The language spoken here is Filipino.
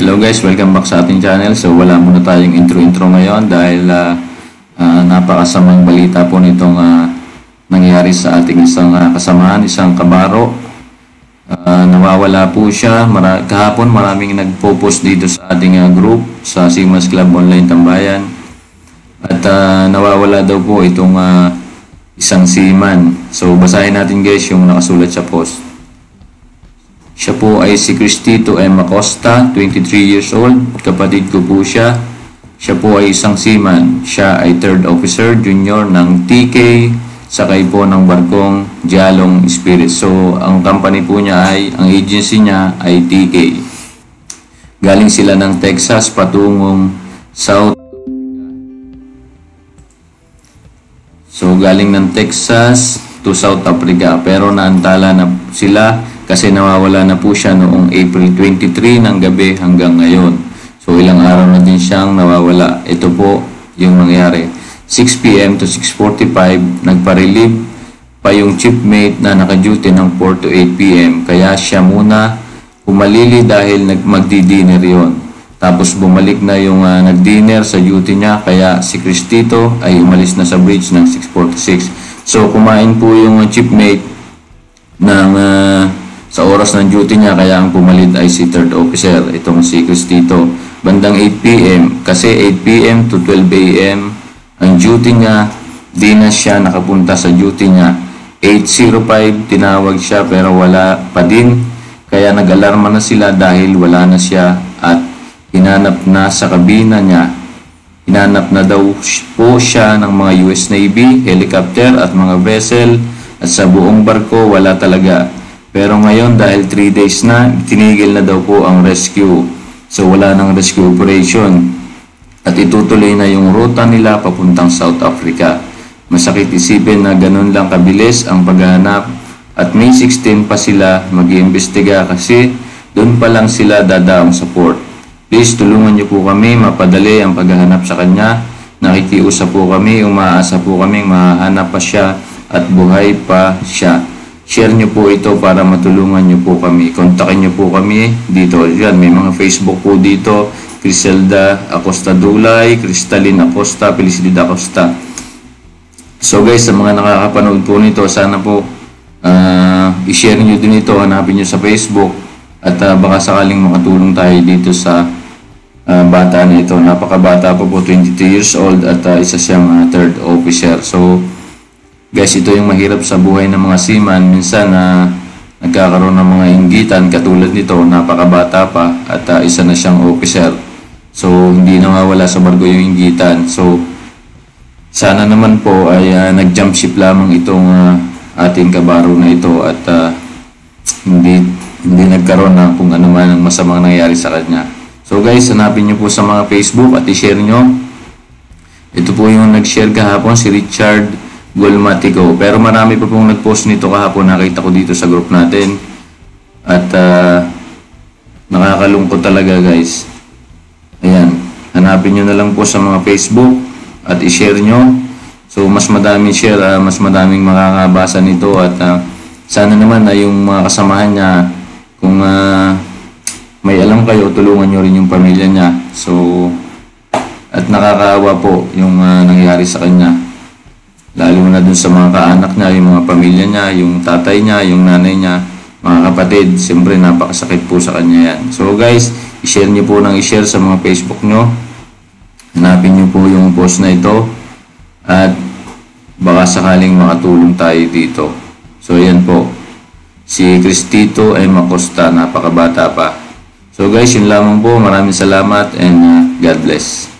Hello guys, welcome back sa ating channel. So wala muna tayong intro ngayon dahil napakasamang balita po nitong nangyari sa ating isang kasamahan, isang kabaro. Nawawala po siya. Kahapon maraming nagpo-post dito sa ating group sa Sigmas Club Online Tambayan. At nawawala daw po itong isang seaman. So basahin natin guys yung nakasulat sa post. Siya po ay si Cristito M. Acosta, 23 years old. Kapatid ko po siya. Siya po ay isang seaman. Siya ay 3rd officer junior ng TK, sakay po ng barkong Jalong Spirit. So, ang company po niya ang agency niya ay TK. Galing sila ng Texas patungong South Africa. So, galing ng Texas to South Africa. Pero naantala na sila kasi nawawala na po siya noong April 23 ng gabi hanggang ngayon. So ilang araw na din siyang nawawala. Ito po yung nangyari. 6 p.m. to 6:45 nagpa-relieve pa yung chipmate na naka-duty ng 4 to 8 p.m. Kaya siya muna pumalili dahil magdi-dinner yon. Tapos bumalik na yung nag-dinner sa duty niya. Kaya si Cristito ay umalis na sa bridge ng 6:46. So kumain po yung chipmate ng sa oras ng duty niya, kaya ang pumalit ay si 3rd officer, itong si Cristito. Bandang 8 p.m. kasi 8 p.m. to 12 a.m. ang duty niya, di na siya nakapunta sa duty niya. 8:05 tinawag siya pero wala pa din, kaya nag-alarma na sila dahil wala na siya at hinanap na sa kabina niya. Hinanap na daw po siya ng mga US Navy, helicopter at mga vessel, at sa buong barko wala talaga. Pero ngayon dahil 3 days na, tinigil na daw po ang rescue. So wala nang rescue operation. At itutuloy na yung ruta nila papuntang South Africa. Masakit isipin na ganun lang kabilis ang paghahanap. At May 16 pa sila mag-iimbestiga kasi doon pa lang sila dadaong sa port. Please tulungan niyo po kami mapadali ang paghahanap sa kanya. Nakikiusap po kami, umaasa po kami mahanap pa siya at buhay pa siya. Share nyo po ito para matulungan nyo po kami. Kontakin nyo po kami dito. Yan, may mga Facebook po dito. Criselda Acosta Dulay, Cristalin Acosta, Felicidad Acosta. So guys, sa mga nakakapanood po nito, sana po i-share nyo din ito. Hanapin nyo sa Facebook. At baka sakaling makatulong tayo dito sa bata na ito. Napakabata po 22 years old at isa siyang 3rd officer. So guys, ito yung mahirap sa buhay ng mga seaman. Minsan nagkakaroon ng mga inggitan katulad nito, napakabata pa at isa na siyang officer. So hindi nawawala sa barko yung inggitan. So sana naman po ay nag-jump ship lamang itong ating kabaro na ito at hindi nagkaroon ng kung ano man ang masamang nangyari sa kanya. So guys, hanapin nyo po sa mga Facebook at i-share nyo. Ito po yung nag-share kahapon, si Richard Golmatico. Pero marami pa pong nag-post nito kahapon, nakita ko dito sa group natin. At nakakalungkot talaga guys. Ayan, hanapin nyo na lang po sa mga Facebook at i-share nyo. So mas madaming share, mas madaming makakabasa nito. At sana naman na yung mga kasamahan niya, kung may alam kayo, tulungan nyo rin yung pamilya niya. So at nakakaawa po yung nangyari sa kanya. Lalo na dun sa mga kaanak niya, yung mga pamilya niya, yung tatay niya, yung nanay niya, mga kapatid. Siyempre, napakasakit po sa kanya yan. So guys, i-share niyo po ng i-share sa mga Facebook nyo. Hanapin niyo po yung post na ito. At baka sakaling makatulong tayo dito. So yan po. Si Cristito M. Acosta, napakabata pa. So guys, yun lamang po. Maraming salamat and God bless.